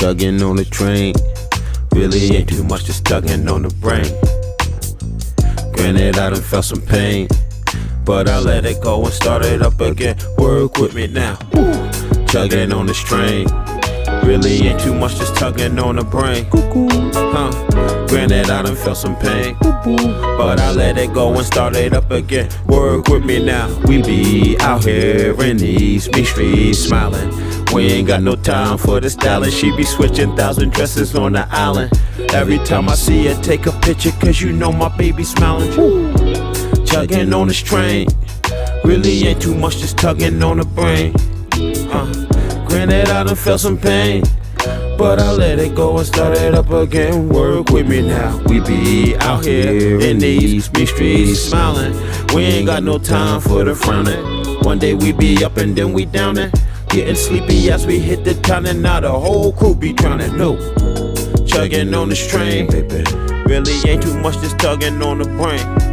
Chugging on the train, really ain't too much, just tugging on the brain. Granted, I done felt some pain, but I let it go and start it up again. Work with me now. Chugging on this train, really ain't too much, just tugging on the brain. Granted, I done felt some pain, but I let it go and start it up again. Work with me now. We be out here in these big streets smiling. We ain't got no time for the styling. She be switching 1,000 dresses on the island. Every time I see her, take a picture, cause you know my baby smiling. Chugging on this train, really ain't too much, just tugging on the brain. Granted, I done felt some pain, but I let it go and start it up again. Work with me now. We be out here in these big streets smiling. We ain't got no time for the frowning. One day we be up and then we down it, getting sleepy as we hit the town, and now the whole crew be drowning. No, chugging on this train, baby, really ain't too much, just tugging on the brain.